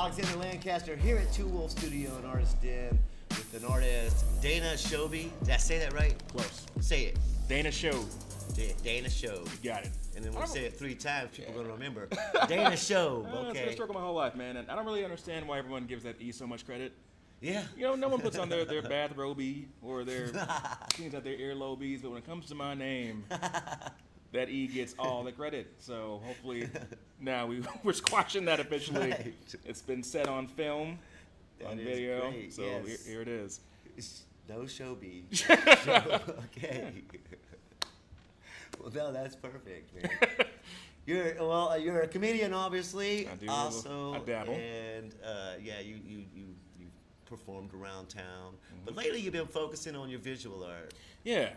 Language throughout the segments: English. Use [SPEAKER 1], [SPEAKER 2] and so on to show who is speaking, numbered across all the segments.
[SPEAKER 1] Alexander Lancaster here at Two Wolf Studio and Artist Den with an artist, Dané Shobe. Did I say that right?
[SPEAKER 2] Close.
[SPEAKER 1] Say it.
[SPEAKER 2] Dané Shobe.
[SPEAKER 1] Dané Shobe.
[SPEAKER 2] You got it.
[SPEAKER 1] And then when we say it 3 times, people are going to remember. Dané Shobe.
[SPEAKER 2] It's been
[SPEAKER 1] Okay.
[SPEAKER 2] a struggle my whole life, man. And I don't really understand why everyone gives that E so much credit.
[SPEAKER 1] Yeah.
[SPEAKER 2] You know, no one puts on their bathrobe or their things at their earlobies, but when it comes to my name, that E gets all the credit. So hopefully now we're squashing that officially.
[SPEAKER 1] Right.
[SPEAKER 2] It's been set on film, on video.
[SPEAKER 1] Great.
[SPEAKER 2] So
[SPEAKER 1] yes.
[SPEAKER 2] here it is.
[SPEAKER 1] It's no Shobe. Shobe. Okay. Well, no, that's perfect, man. You're a comedian, obviously.
[SPEAKER 2] I do.
[SPEAKER 1] Also,
[SPEAKER 2] I dabble.
[SPEAKER 1] And yeah, you performed around town, but lately you've been focusing on your visual art.
[SPEAKER 2] Yeah,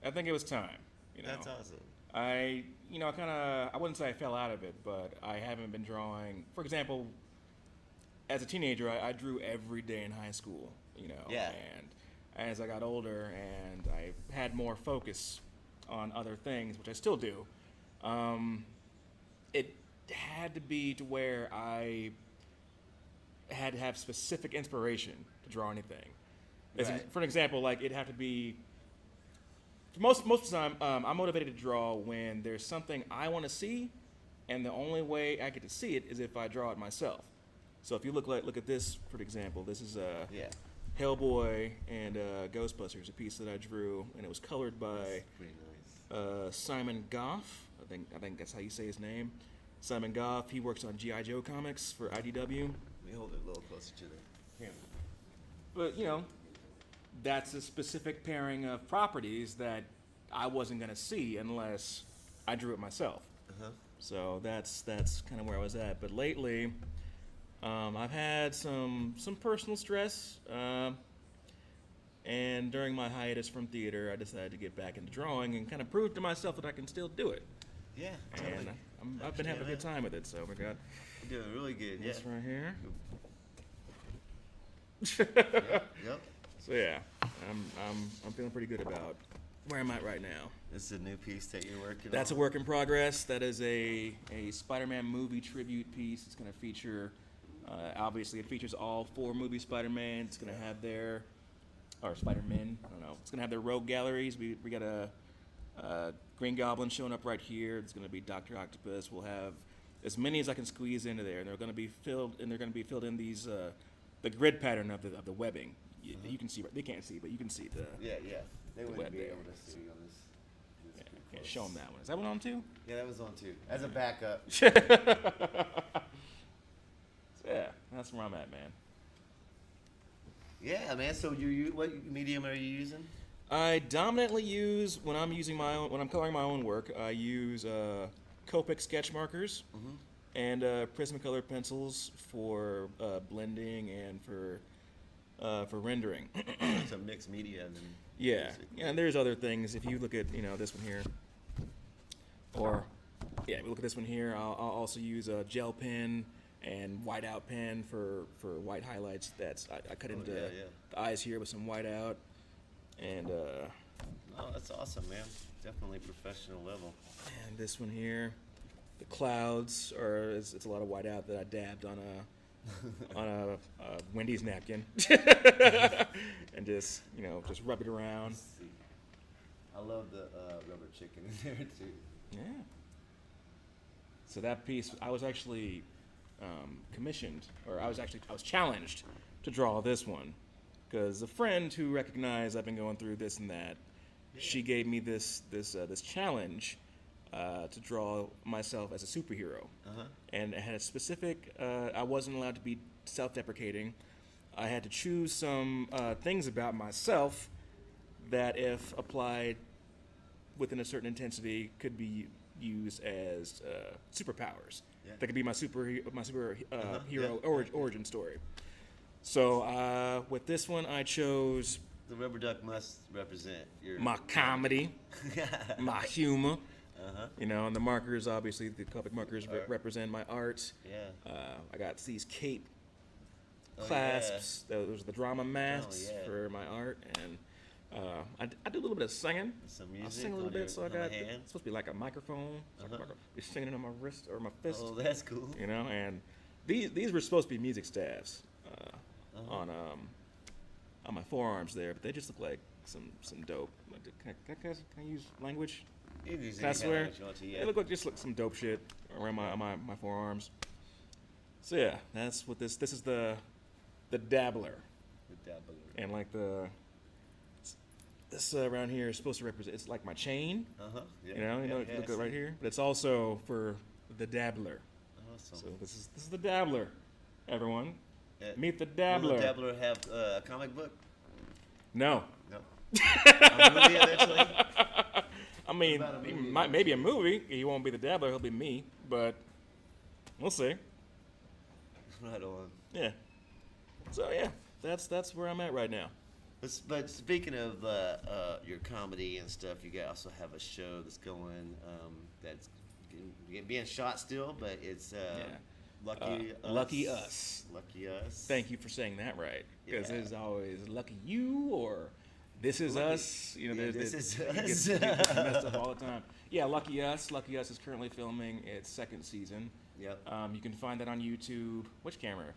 [SPEAKER 2] I think it was time. You know,
[SPEAKER 1] That's awesome.
[SPEAKER 2] I wouldn't say I fell out of it, but I haven't been drawing. For example, as a teenager, I drew every day in high school, you know.
[SPEAKER 1] Yeah.
[SPEAKER 2] And as I got older and I had more focus on other things, which I still do, it had to be to where I had to have specific inspiration to draw anything.
[SPEAKER 1] Right.
[SPEAKER 2] For an example, like it'd have to be. Most of the time, I'm motivated to draw when there's something I want to see, and the only way I get to see it is if I draw it myself. So if you look at this, for example, this is
[SPEAKER 1] Yeah.
[SPEAKER 2] Hellboy and Ghostbusters, a piece that I drew, and it was colored by
[SPEAKER 1] That's pretty nice.
[SPEAKER 2] Simon Goff. I think that's how you say his name. Simon Goff. He works on G.I. Joe comics for IDW.
[SPEAKER 1] Let me hold it a little closer to the camera.
[SPEAKER 2] But you know, that's a specific pairing of properties that I wasn't gonna see unless I drew it myself.
[SPEAKER 1] Uh-huh.
[SPEAKER 2] So that's kind of where I was at. But lately, I've had some personal stress, and during my hiatus from theater, I decided to get back into drawing and kind of prove to myself that I can still do it.
[SPEAKER 1] Yeah, totally.
[SPEAKER 2] And I've been having a good time with it. So we got
[SPEAKER 1] You're doing really good. Yeah.
[SPEAKER 2] this right here.
[SPEAKER 1] Yep.
[SPEAKER 2] So yeah, I'm feeling pretty good about where I'm at right now.
[SPEAKER 1] This is a new piece that you're working on.
[SPEAKER 2] That's a work in progress. That is a Spider-Man movie tribute piece. It's going to feature, obviously, it features all 4 movie Spider-Man. It's going to have their, or Spider-Men, I don't know. It's going to have their rogue galleries. We got a Green Goblin showing up right here. It's going to be Dr. Octopus. We'll have as many as I can squeeze into there, and they're going to be filled in these the grid pattern of the webbing. You can see, they can't see, but you can see the.
[SPEAKER 1] Yeah. They wouldn't
[SPEAKER 2] web
[SPEAKER 1] be
[SPEAKER 2] there.
[SPEAKER 1] able to see on this.
[SPEAKER 2] Yeah, show them that one. Is that one on too?
[SPEAKER 1] Yeah, that was on too. As a backup.
[SPEAKER 2] So yeah, that's where I'm at, man.
[SPEAKER 1] Yeah, man. So what medium are you using?
[SPEAKER 2] I dominantly use when I'm coloring my own work. I use Copic sketch markers and Prismacolor pencils for blending and for rendering.
[SPEAKER 1] It's a mixed media. Then
[SPEAKER 2] Yeah, and there's other things. If you look at this one here, or we look at this one here. I'll also use a gel pen and whiteout pen for white highlights. I cut into the eyes here with some whiteout, and
[SPEAKER 1] oh, that's awesome, man. Definitely professional level.
[SPEAKER 2] and this one here, the clouds it's a lot of whiteout that I dabbed on a Wendy's napkin, and just rub it around.
[SPEAKER 1] I love the rubber chicken in there too.
[SPEAKER 2] Yeah. So that piece, I was actually commissioned, or I was challenged to draw this one, because a friend who recognized I've been going through this and that, she gave me this challenge to draw myself as a superhero, and it had a specific. I wasn't allowed to be self-deprecating. I had to choose some things about myself that, if applied within a certain intensity, could be used as superpowers.
[SPEAKER 1] Yeah.
[SPEAKER 2] That could be my superhero origin story. So with this one, I chose
[SPEAKER 1] The rubber duck must represent your
[SPEAKER 2] my comedy, my humor.
[SPEAKER 1] Uh-huh.
[SPEAKER 2] And the markers, obviously, the Copic markers represent my art.
[SPEAKER 1] Yeah.
[SPEAKER 2] I got these cape
[SPEAKER 1] Oh,
[SPEAKER 2] clasps. Those are the drama masks
[SPEAKER 1] yeah.
[SPEAKER 2] for my art, and I do a little bit of singing.
[SPEAKER 1] Some music
[SPEAKER 2] I sing a little
[SPEAKER 1] on
[SPEAKER 2] bit,
[SPEAKER 1] your-
[SPEAKER 2] so I
[SPEAKER 1] on
[SPEAKER 2] got
[SPEAKER 1] the hand?
[SPEAKER 2] it's supposed to be like a microphone. So I can be singing on my wrist or my fist.
[SPEAKER 1] Oh, that's cool.
[SPEAKER 2] And these were supposed to be music staffs on my forearms there, but they just look like some dope. Can I use language? Can I swear?
[SPEAKER 1] Yeah.
[SPEAKER 2] They look like some dope shit around my forearms. So yeah, that's what this is the dabbler.
[SPEAKER 1] The dabbler.
[SPEAKER 2] And like this around here is supposed to represent. It's like my chain.
[SPEAKER 1] Yeah.
[SPEAKER 2] You know, if you look at right here, but it's also for the dabbler.
[SPEAKER 1] Awesome.
[SPEAKER 2] So this is the dabbler, everyone. Meet the dabbler.
[SPEAKER 1] Will the dabbler have a comic book?
[SPEAKER 2] No.
[SPEAKER 1] No. A movie eventually?
[SPEAKER 2] I mean, maybe a movie. He won't be the dabbler. He'll be me. But we'll see.
[SPEAKER 1] Right on.
[SPEAKER 2] Yeah. So yeah, that's where I'm at right now.
[SPEAKER 1] But speaking of your comedy and stuff, you guys also have a show that's going that's being shot still, but it's
[SPEAKER 2] Lucky Us.
[SPEAKER 1] Lucky Us.
[SPEAKER 2] Thank you for saying that right, because
[SPEAKER 1] Yeah.
[SPEAKER 2] there's always Lucky You or This Is
[SPEAKER 1] Lucky-
[SPEAKER 2] Us. You know,
[SPEAKER 1] yeah,
[SPEAKER 2] there's
[SPEAKER 1] This Is
[SPEAKER 2] it
[SPEAKER 1] Us.
[SPEAKER 2] gets messed up all the time. Yeah, Lucky Us. Lucky Us is currently filming its second season.
[SPEAKER 1] Yep.
[SPEAKER 2] You can find that on YouTube. Which camera?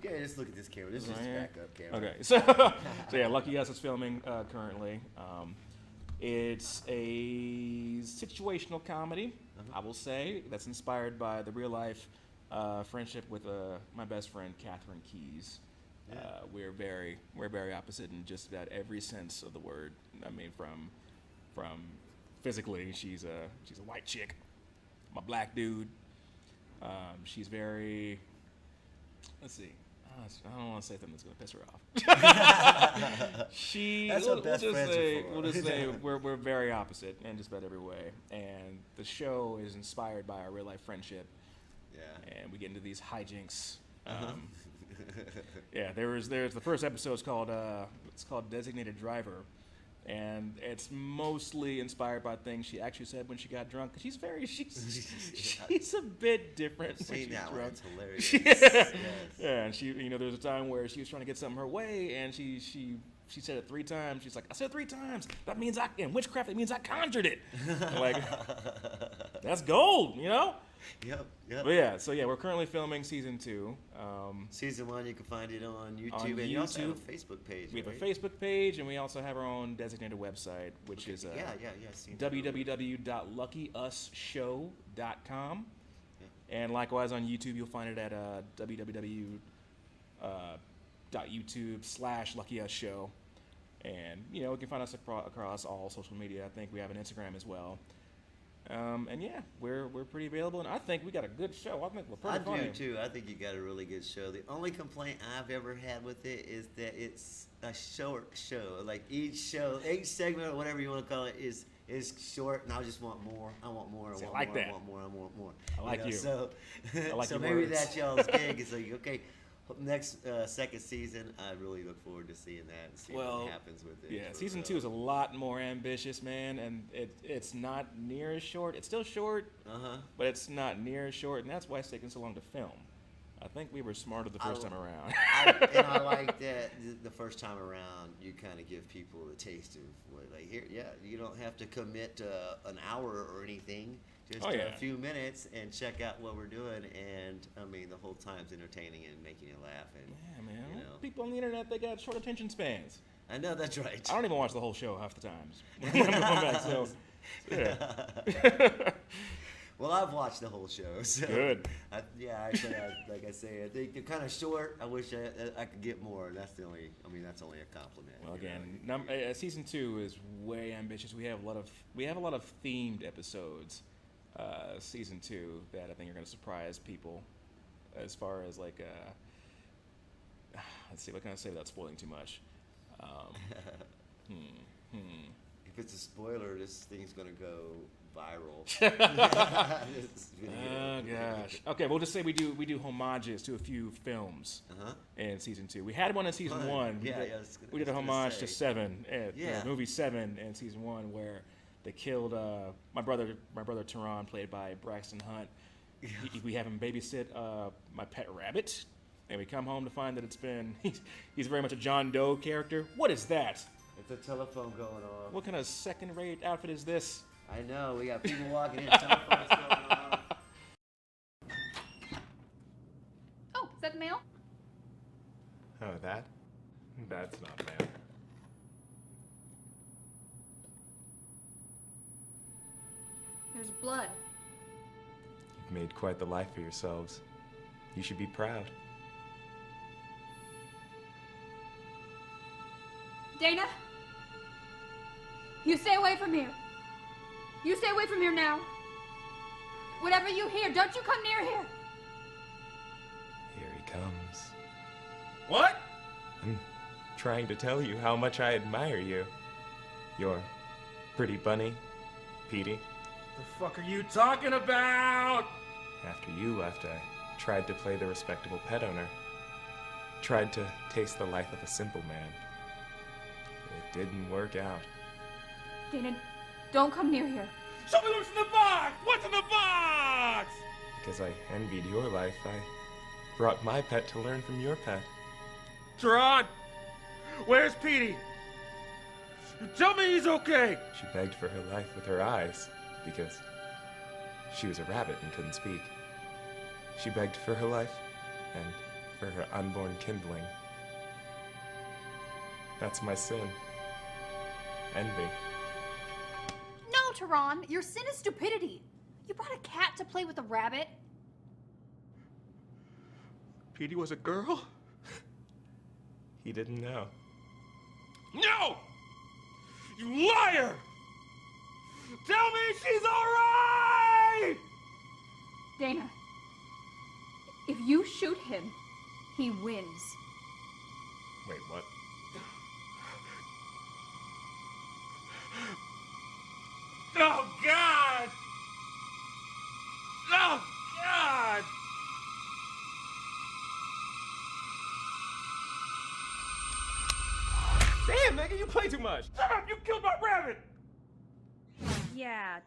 [SPEAKER 1] Yeah, just look at this camera. This is just a
[SPEAKER 2] Right
[SPEAKER 1] backup camera.
[SPEAKER 2] Okay, so yeah, Lucky Us is filming currently. It's a situational comedy, I will say, that's inspired by the real life friendship with my best friend Catherine Keys.
[SPEAKER 1] Yeah.
[SPEAKER 2] We're very opposite in just about every sense of the word. I mean, from physically, she's a white chick. I'm a black dude. She's very. Let's see. I don't want to say something that's going to piss her off.
[SPEAKER 1] That's what best friends are for.
[SPEAKER 2] We'll just say we're very opposite in just about every way. And the show is inspired by our real life friendship.
[SPEAKER 1] Yeah.
[SPEAKER 2] And we get into these hijinks. Yeah, there's the first episode is called Designated Driver. And it's mostly inspired by things she actually said when she got drunk. 'Cause she's a bit different when
[SPEAKER 1] See
[SPEAKER 2] she's
[SPEAKER 1] that one?
[SPEAKER 2] drunk.
[SPEAKER 1] It's hilarious.
[SPEAKER 2] Yeah.
[SPEAKER 1] Yes.
[SPEAKER 2] Yeah, and she, there's a time where she was trying to get something her way, and she said it 3 times. She's like, I said it 3 times. That means in witchcraft, it means I conjured it. I'm like, that's gold,
[SPEAKER 1] Yep.
[SPEAKER 2] But yeah, so yeah, we're currently filming season 2.
[SPEAKER 1] Season 1, you can find it on YouTube,
[SPEAKER 2] On
[SPEAKER 1] and you also have a
[SPEAKER 2] YouTube.
[SPEAKER 1] Facebook page.
[SPEAKER 2] We have
[SPEAKER 1] right?
[SPEAKER 2] a Facebook page, and we also have our own designated website, which is
[SPEAKER 1] Yeah. Seen that.
[SPEAKER 2] www.luckyoushow.com. And likewise on YouTube, you'll find it at www.youtube.com/luckyoushow. And, you can find us across all social media. I think we have an Instagram as well. And yeah, we're pretty available, and I think we got a good show. I think we're pretty funny.
[SPEAKER 1] I do too. I think you got a really good show. The only complaint I've ever had with it is that it's a short show. Like each segment or whatever you want to call it is short, and I just want more. I want more. I want
[SPEAKER 2] like
[SPEAKER 1] more.
[SPEAKER 2] that.
[SPEAKER 1] I want more. I want more.
[SPEAKER 2] I like you.
[SPEAKER 1] So,
[SPEAKER 2] I like
[SPEAKER 1] so
[SPEAKER 2] your
[SPEAKER 1] maybe
[SPEAKER 2] words.
[SPEAKER 1] that's y'all's gig. It's like, okay, next second season, I really look forward to seeing that and seeing what happens with it.
[SPEAKER 2] Yeah,
[SPEAKER 1] for
[SPEAKER 2] season
[SPEAKER 1] real.
[SPEAKER 2] 2 is a lot more ambitious, man, and it's not near as short. It's still short, but it's not near as short, and that's why it's taking so long to film. I think we were smarter the first time around.
[SPEAKER 1] I like that the first time around you kind of give people a taste of what, like, here. Yeah, you don't have to commit to an hour or anything. Just a few minutes and check out what we're doing, and I mean the whole time's entertaining and making you laugh. And
[SPEAKER 2] Yeah, man.
[SPEAKER 1] you know.
[SPEAKER 2] People on the internet, they got short attention spans.
[SPEAKER 1] I know that's right.
[SPEAKER 2] I don't even watch the whole show half the times. When I'm going back, so yeah.
[SPEAKER 1] Well, I've watched the whole show. So
[SPEAKER 2] Good.
[SPEAKER 1] Like I say, I think they're kind of short. I wish I could get more. That's only a compliment.
[SPEAKER 2] Well,
[SPEAKER 1] you know.
[SPEAKER 2] again, season 2 is way ambitious. We have a lot of themed episodes. Season 2 that I think are going to surprise people, as far as like let's see, what can I say without spoiling too much?
[SPEAKER 1] If it's a spoiler, this thing's gonna go viral. This video.
[SPEAKER 2] Oh gosh. Okay, we'll just say we do homages to a few films in season 2. We had one in season
[SPEAKER 1] Fun.
[SPEAKER 2] 1. We did a homage to Seven, the movie Seven in season 1, where they killed my brother Tehran, played by Braxton Hunt. We have him babysit my pet rabbit, and we come home to find that he's very much a John Doe character. What is that?
[SPEAKER 1] It's a telephone going on.
[SPEAKER 2] What kind of second-rate outfit is this?
[SPEAKER 1] I know, we got people walking in, telephones going on.
[SPEAKER 3] that. That's not fair.
[SPEAKER 4] There's blood.
[SPEAKER 3] You've made quite the life for yourselves. You should be proud.
[SPEAKER 4] Dana? You stay away from here. You stay away from here now. Whatever you hear, don't you come near here.
[SPEAKER 3] Here he comes.
[SPEAKER 2] What?
[SPEAKER 3] I'm trying to tell you how much I admire you. Your pretty bunny, Petey.
[SPEAKER 2] The fuck are you talking about?
[SPEAKER 3] After you left, I tried to play the respectable pet owner. Tried to taste the life of a simple man. It didn't work out.
[SPEAKER 4] Dana, don't come near here.
[SPEAKER 2] Show me what's in the box! What's in the box?
[SPEAKER 3] Because I envied your life, I brought my pet to learn from your pet.
[SPEAKER 2] Tron! Where's Petey? Tell me he's okay!
[SPEAKER 3] She begged for her life with her eyes, because she was a rabbit and couldn't speak. She begged for her life, and for her unborn kindling. That's my sin. Envy.
[SPEAKER 4] No, Tehran, your sin is stupidity. You brought a cat to play with a rabbit.
[SPEAKER 2] Petey was a girl?
[SPEAKER 3] He didn't know.
[SPEAKER 2] No! You liar! Tell me she's alright!
[SPEAKER 4] Dana, if you shoot him, he wins.
[SPEAKER 3] Wait, what?
[SPEAKER 2] Oh, God! Oh, God!
[SPEAKER 3] Damn, nigga, you play too much!
[SPEAKER 2] Shut up! You killed my rabbit!
[SPEAKER 4] Yeah,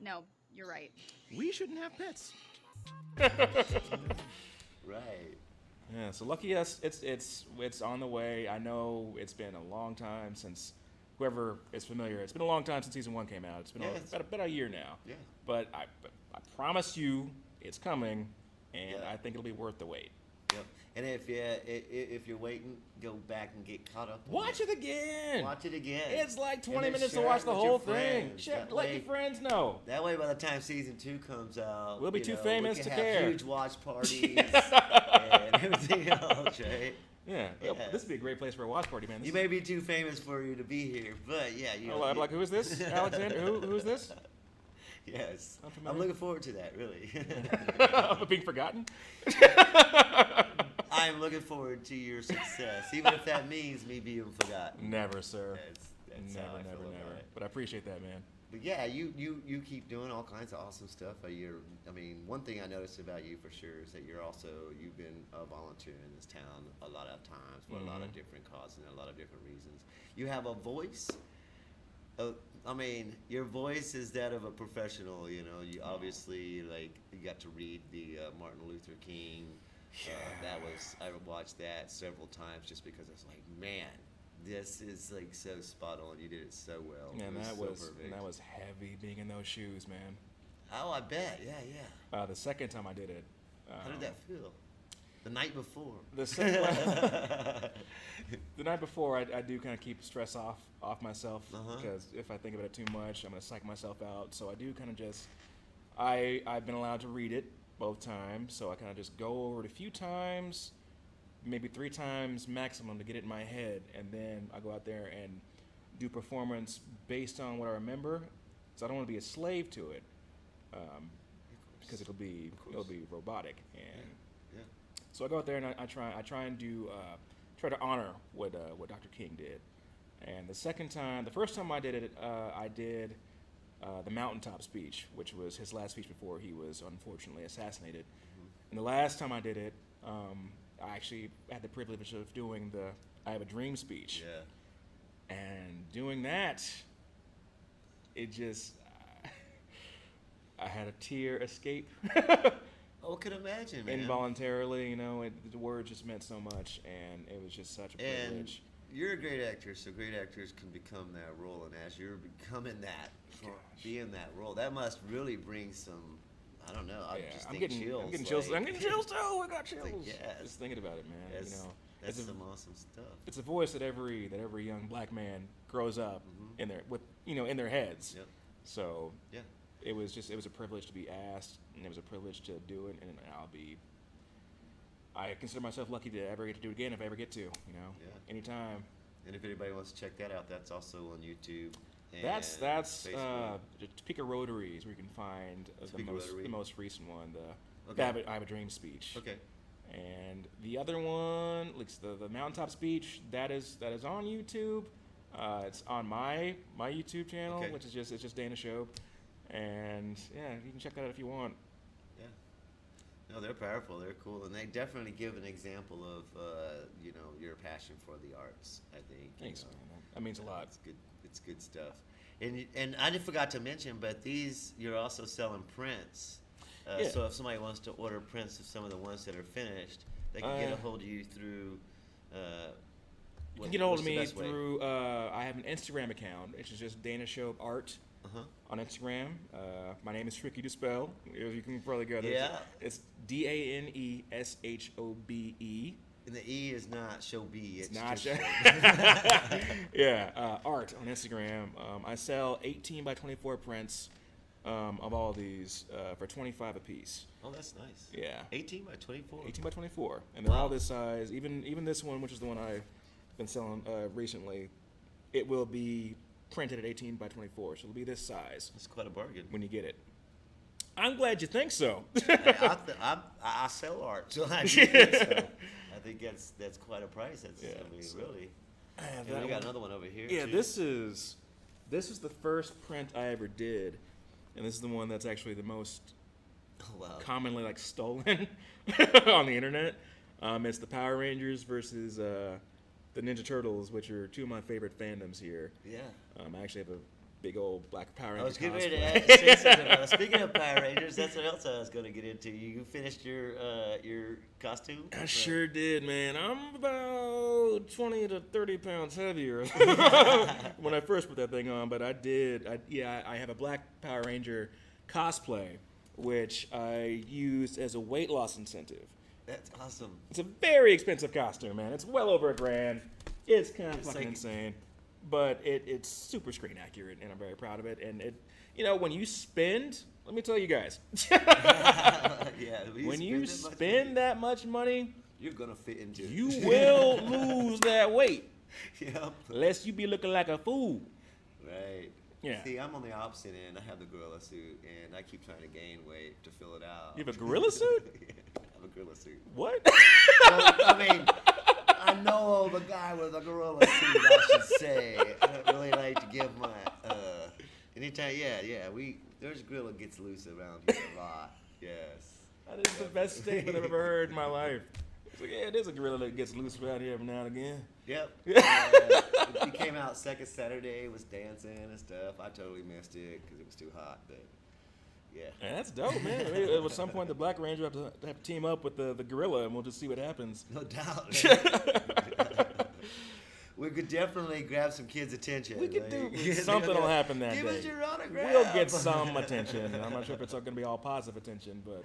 [SPEAKER 4] no, you're right.
[SPEAKER 2] We shouldn't have pets.
[SPEAKER 1] Right.
[SPEAKER 2] Yeah, so lucky us, it's on the way. I know it's been a long time since whoever is familiar. It's been a long time since season 1 came out. It's been about a year now.
[SPEAKER 1] Yeah.
[SPEAKER 2] But I promise you, it's coming, and
[SPEAKER 1] Yeah.
[SPEAKER 2] I think it'll be worth the wait.
[SPEAKER 1] Yep. And if you're waiting, go back and get caught up. on
[SPEAKER 2] Watch it again.
[SPEAKER 1] Watch it again.
[SPEAKER 2] It's like 20
[SPEAKER 1] And then
[SPEAKER 2] minutes to
[SPEAKER 1] share
[SPEAKER 2] watch
[SPEAKER 1] it
[SPEAKER 2] the
[SPEAKER 1] with your
[SPEAKER 2] whole thing.
[SPEAKER 1] friends.
[SPEAKER 2] Share,
[SPEAKER 1] That
[SPEAKER 2] let
[SPEAKER 1] way-
[SPEAKER 2] your friends know.
[SPEAKER 1] That way, by the time season 2 comes out,
[SPEAKER 2] We'll be too famous
[SPEAKER 1] we
[SPEAKER 2] to
[SPEAKER 1] can have
[SPEAKER 2] care.
[SPEAKER 1] huge watch parties and everything else, right?
[SPEAKER 2] Yeah.
[SPEAKER 1] Yeah.
[SPEAKER 2] This would be a great place for a watch party, man.
[SPEAKER 1] You may be too famous for you to be here, but yeah, you know.
[SPEAKER 2] I'm like, who is this? Alexander? Who's this?
[SPEAKER 1] Yes,
[SPEAKER 2] Unfamiliar?
[SPEAKER 1] I'm looking forward to that. Really,
[SPEAKER 2] Being forgotten?
[SPEAKER 1] I'm looking forward to your success, even if that means me being forgotten.
[SPEAKER 2] Never, sir.
[SPEAKER 1] That's
[SPEAKER 2] Never,
[SPEAKER 1] how I
[SPEAKER 2] never,
[SPEAKER 1] feel
[SPEAKER 2] never.
[SPEAKER 1] about it.
[SPEAKER 2] But I appreciate that, man.
[SPEAKER 1] But yeah, you keep doing all kinds of awesome stuff. I mean, one thing I noticed about you for sure is that you've been a volunteer in this town a lot of times for a lot of different causes and a lot of different reasons. You have a voice. I mean, your voice is that of a professional. You know, you obviously you got to read the Martin Luther King. I watched that several times just because I was like, man, this is like so spot on. You did it so well.
[SPEAKER 2] Yeah,
[SPEAKER 1] It
[SPEAKER 2] that
[SPEAKER 1] so
[SPEAKER 2] was
[SPEAKER 1] perfect.
[SPEAKER 2] that was heavy being in those shoes, man.
[SPEAKER 1] Oh, I bet. Yeah.
[SPEAKER 2] The second time I did it.
[SPEAKER 1] How did that feel? The night before.
[SPEAKER 2] The night before, I do kind of keep stress off myself because if I think about it too much, I'm gonna psych myself out. So I do kind of just I've been allowed to read it both times, so I kind of just go over it a few times, maybe 3 times maximum to get it in my head, and then I go out there and do performance based on what I remember. So I don't want to be a slave to it, because it'll be robotic. And
[SPEAKER 1] Yeah.
[SPEAKER 2] so I go out there and I try and do try to honor what Dr. King did. And the first time I did it, I did the mountaintop speech, which was his last speech before he was unfortunately assassinated. And the last time I did it, I actually had the privilege of doing the I Have a Dream speech.
[SPEAKER 1] Yeah.
[SPEAKER 2] And doing that, it just, I had a tear escape.
[SPEAKER 1] Oh, I can imagine, man.
[SPEAKER 2] Involuntarily, the words just meant so much, and it was just such a
[SPEAKER 1] And
[SPEAKER 2] privilege.
[SPEAKER 1] you're a great actor, so great actors can become that role. And as you're becoming that, being that role, that must really bring some, I don't know, I just
[SPEAKER 2] I'm
[SPEAKER 1] think
[SPEAKER 2] getting
[SPEAKER 1] chills.
[SPEAKER 2] I'm getting chills.
[SPEAKER 1] like-
[SPEAKER 2] I'm getting chills too. I got chills.
[SPEAKER 1] like, yes.
[SPEAKER 2] Just thinking about it, man.
[SPEAKER 1] Yes. That's some awesome stuff.
[SPEAKER 2] It's a voice that every young black man grows up in their heads.
[SPEAKER 1] Yep.
[SPEAKER 2] So
[SPEAKER 1] yeah,
[SPEAKER 2] it was a privilege to be asked, and it was a privilege to do it, and I consider myself lucky to ever get to do it again if I ever get to, anytime.
[SPEAKER 1] And if anybody wants to check that out, that's also on YouTube. And
[SPEAKER 2] That's
[SPEAKER 1] Facebook.
[SPEAKER 2] the Topeka Rotaries, where you can find the most recent one, the I Have a Dream speech.
[SPEAKER 1] Okay.
[SPEAKER 2] And the other one, like the Mountaintop speech, that is on YouTube. It's on my YouTube channel, which is just Dané Shobe, and yeah, you can check that out if you want.
[SPEAKER 1] Yeah. No, they're powerful. They're cool, and they definitely give an example of your passion for the arts. I think.
[SPEAKER 2] Thanks, man. That means a lot.
[SPEAKER 1] It's good. It's good stuff. And I just forgot to mention, but you're also selling prints. So if somebody wants to order prints of some of the ones that are finished, they can get a hold of you through.
[SPEAKER 2] You can get a hold of me through. I have an Instagram account. It's just Dané Shobe Art on Instagram. My name is tricky to spell. You can probably go there.
[SPEAKER 1] Yeah.
[SPEAKER 2] It's DANESHOBE.
[SPEAKER 1] And the E is not Shobe. It's
[SPEAKER 2] not
[SPEAKER 1] just
[SPEAKER 2] art on Instagram. I sell 18 by 24 prints of all of these for $25 a piece.
[SPEAKER 1] Oh, that's nice.
[SPEAKER 2] Yeah.
[SPEAKER 1] 18 by 24.
[SPEAKER 2] 18 by 24, and they're all this size. Even this one, which is the one I've been selling recently, it will be printed at 18 by 24, so it'll be this size.
[SPEAKER 1] That's quite a bargain
[SPEAKER 2] when you get it. I'm glad you think so.
[SPEAKER 1] I sell art, so I do think so. I think that's quite a price. Really. And we got another one over here.
[SPEAKER 2] Yeah,
[SPEAKER 1] too.
[SPEAKER 2] this is the first print I ever did, and this is the one that's actually the most commonly stolen on the internet. It's the Power Rangers versus the Ninja Turtles, which are two of my favorite fandoms here.
[SPEAKER 1] Yeah.
[SPEAKER 2] I actually have a big old black Power Ranger.
[SPEAKER 1] I was getting
[SPEAKER 2] cosplay.
[SPEAKER 1] ready to say something about it. Speaking of Power Rangers, that's what else I was going to get into. You finished your costume?
[SPEAKER 2] I sure did, man. I'm about 20 to 30 pounds heavier when I first put that thing on, but I did. I have a black Power Ranger cosplay, which I used as a weight loss incentive.
[SPEAKER 1] That's awesome.
[SPEAKER 2] It's a very expensive costume, man. It's well over $1,000. It's kind of fucking insane. But it's super screen accurate, and I'm very proud of it. And when you spend, let me tell you guys, when you spend that much money,
[SPEAKER 1] you're gonna fit into it.
[SPEAKER 2] You will lose that weight.
[SPEAKER 1] Yep.
[SPEAKER 2] Unless you be looking like a fool.
[SPEAKER 1] Right.
[SPEAKER 2] Yeah.
[SPEAKER 1] See, I'm on the opposite end. I have the gorilla suit, and I keep trying to gain weight to fill it out.
[SPEAKER 2] You have a gorilla suit?
[SPEAKER 1] Yeah, I have a gorilla suit.
[SPEAKER 2] What?
[SPEAKER 1] Well, I mean, I know the guy with a gorilla suit, I should say. I don't really like to give my, anytime, there's gorilla gets loose around here a lot. Yes.
[SPEAKER 2] That is the best statement I've ever heard in my life. It's like, it is a gorilla that gets loose around here every now and again.
[SPEAKER 1] Yep. He came out second Saturday, was dancing and stuff. I totally missed it because it was too hot, but yeah.
[SPEAKER 2] That's dope, man. At some point, the Black Ranger have to team up with the gorilla, and we'll just see what happens.
[SPEAKER 1] No doubt. We could definitely grab some kids' attention.
[SPEAKER 2] We could do something will happen that day.
[SPEAKER 1] Give us your autograph.
[SPEAKER 2] We'll get some attention. I'm not sure if it's going to be all positive attention, but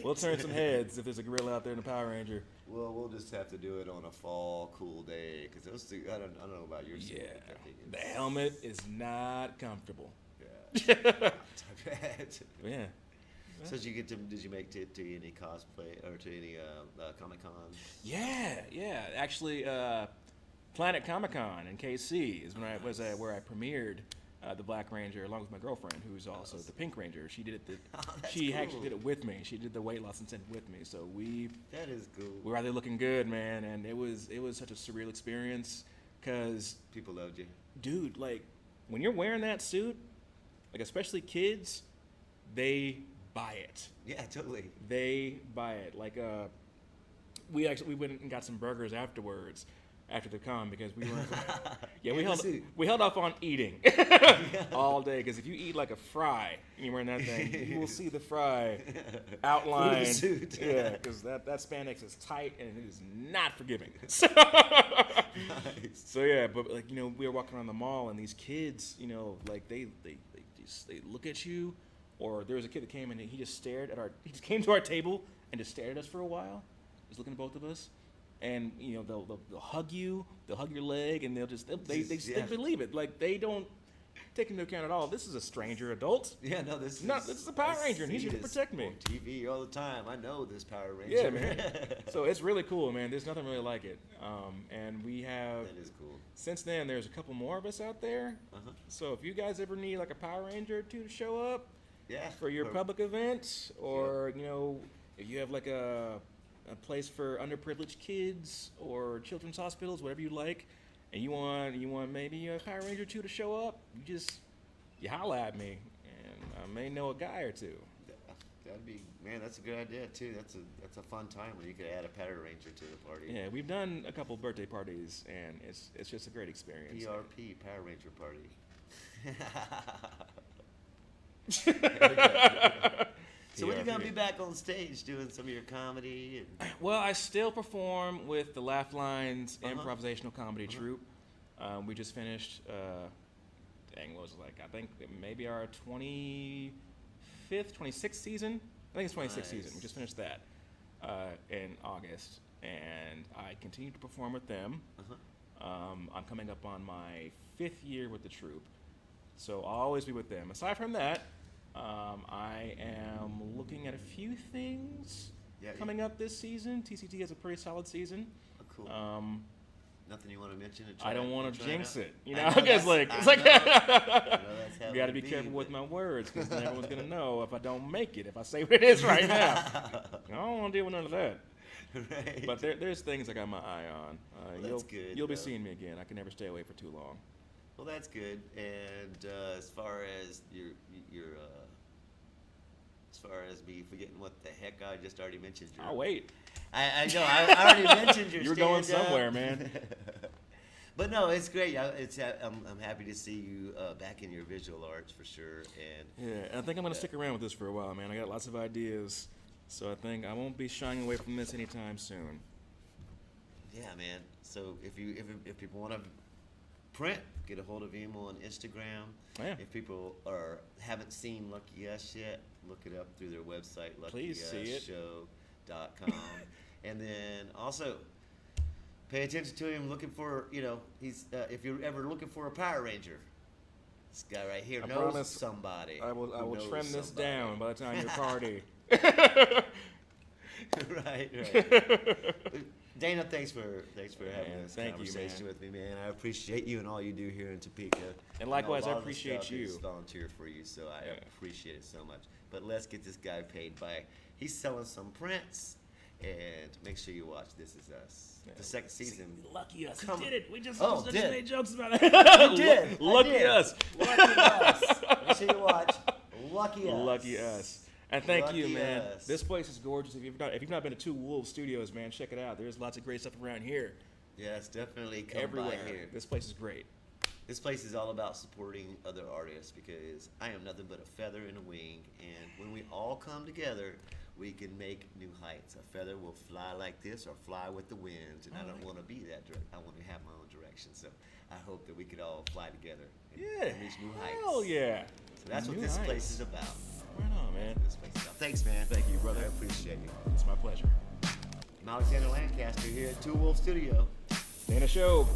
[SPEAKER 2] we'll turn some heads if there's a gorilla out there in the Power Ranger.
[SPEAKER 1] Well, we'll just have to do it on a fall cool day because those two. I don't know about your suit.
[SPEAKER 2] Yeah, the helmet is not comfortable.
[SPEAKER 1] Yeah.
[SPEAKER 2] Yeah.
[SPEAKER 1] So did you make it to any cosplay or to any Comic Cons?
[SPEAKER 2] Yeah. Actually, Planet Comic Con in KC is when where I premiered the Black Ranger along with my girlfriend, who's also the Pink Ranger. She did it. She actually did it with me. She did the weight loss incentive with me. So
[SPEAKER 1] that is cool.
[SPEAKER 2] We were out there looking good, man, and it was such a surreal experience because
[SPEAKER 1] people loved you,
[SPEAKER 2] dude. Like when you're wearing that suit, like especially kids, they buy it.
[SPEAKER 1] Yeah, totally.
[SPEAKER 2] They buy it. Like we went and got some burgers afterwards. After the con because we weren't we held off on eating all day because if you eat like a fry and you're wearing that thing you will see the fry outlined because that spandex is tight and it is not forgiving so,
[SPEAKER 1] nice.
[SPEAKER 2] So yeah, but like we were walking around the mall and these kids like they look at you, or there was a kid that came in and he just came to our table and just stared at us for a while, just looking at both of us. and they'll hug you, they'll hug your leg, and they believe it. Like they don't take into account at all. This is a stranger adult.
[SPEAKER 1] Yeah, no, this
[SPEAKER 2] is a Power Ranger, and he's here to protect me.
[SPEAKER 1] On TV all the time. I know this Power Ranger.
[SPEAKER 2] Yeah, man. So it's really cool, man. There's nothing really like it. And we have.
[SPEAKER 1] That is cool.
[SPEAKER 2] Since then, there's a couple more of us out there.
[SPEAKER 1] Uh-huh.
[SPEAKER 2] So if you guys ever need like a Power Ranger or two to show up, for your
[SPEAKER 1] or,
[SPEAKER 2] public event, or if you have like a place for underprivileged kids or children's hospitals, whatever you like. And you want maybe a Power Ranger 2 to show up, you holla at me, and I may know a guy or two.
[SPEAKER 1] That'd be, man, that's a good idea too. That's a fun time when you could add a Power Ranger to the party.
[SPEAKER 2] Yeah, we've done a couple birthday parties, and it's just a great experience.
[SPEAKER 1] PRP, Power Ranger party. So when are you gonna be back on stage doing some of your comedy?
[SPEAKER 2] Well, I still perform with the Laugh Lines improvisational comedy troupe. We just finished. What was it like? I think maybe our 25th, 26th season. I think it's 26th season. We just finished that in August, and I continue to perform with them. I'm coming up on my 5th year with the troupe, so I'll always be with them. Aside from that. I am looking at a few things coming up this season. TCT has a pretty solid season.
[SPEAKER 1] Oh, cool. Nothing you want to mention?
[SPEAKER 2] I don't want to jinx it. It's like you got to be careful with my words because everyone's gonna know if I don't make it. If I say what it is right now, I don't want to deal with none of that.
[SPEAKER 1] Right.
[SPEAKER 2] But there's things I got my eye on.
[SPEAKER 1] That's good.
[SPEAKER 2] You'll be seeing me again. I can never stay away for too long.
[SPEAKER 1] Well, that's good. And as far as your as far as me forgetting what the heck I just already mentioned.
[SPEAKER 2] I'll wait.
[SPEAKER 1] I know. I already mentioned your.
[SPEAKER 2] You're going somewhere, man.
[SPEAKER 1] But no, it's great. I'm happy to see you back in your visual arts for sure.
[SPEAKER 2] And I think I'm gonna stick around with this for a while, man. I got lots of ideas, so I think I won't be shying away from this anytime soon.
[SPEAKER 1] Yeah, man. So if people want to print, get a hold of him on Instagram.
[SPEAKER 2] Yeah.
[SPEAKER 1] If people haven't seen Lucky Us yet, look it up through their website, LuckyUsShow.com. And then also pay attention to him. Looking for he's if you're ever looking for a Power Ranger, this guy right here knows somebody.
[SPEAKER 2] I will trim this down by the time your party.
[SPEAKER 1] Right. Dana, thanks for having this conversation with me, man. I appreciate you and all you do here in Topeka.
[SPEAKER 2] And likewise, I appreciate you.
[SPEAKER 1] Is volunteer for you, so I appreciate it so much. But let's get this guy paid by. He's selling some prints, and make sure you watch This Is Us. Yeah. The second season.
[SPEAKER 2] Lucky Us. He did it. We just made jokes about it.
[SPEAKER 1] You did.
[SPEAKER 2] Lucky Us.
[SPEAKER 1] Lucky Us. Make sure you watch Lucky Us.
[SPEAKER 2] Lucky Us. And thank
[SPEAKER 1] Lucky
[SPEAKER 2] you, man.
[SPEAKER 1] us.
[SPEAKER 2] This place is gorgeous. If you've not been to Two Wolves Studios, man, check it out. There's lots of great stuff around here.
[SPEAKER 1] Yes, definitely come
[SPEAKER 2] everywhere.
[SPEAKER 1] by here.
[SPEAKER 2] This place is great.
[SPEAKER 1] This place is all about supporting other artists because I am nothing but a feather in a wing, and when we all come together, we can make new heights. A feather will fly like this or fly with the wind, and I don't want to be that I want to have my own direction. So I hope that we could all fly together and reach new heights.
[SPEAKER 2] Hell yeah.
[SPEAKER 1] So that's what this place is about.
[SPEAKER 2] Right on, man.
[SPEAKER 1] Thanks, man.
[SPEAKER 2] Thank you, brother.
[SPEAKER 1] I appreciate you.
[SPEAKER 2] It's my pleasure.
[SPEAKER 1] I'm Alexander Lancaster here at Two Wolf Studio.
[SPEAKER 2] Dané Shobe.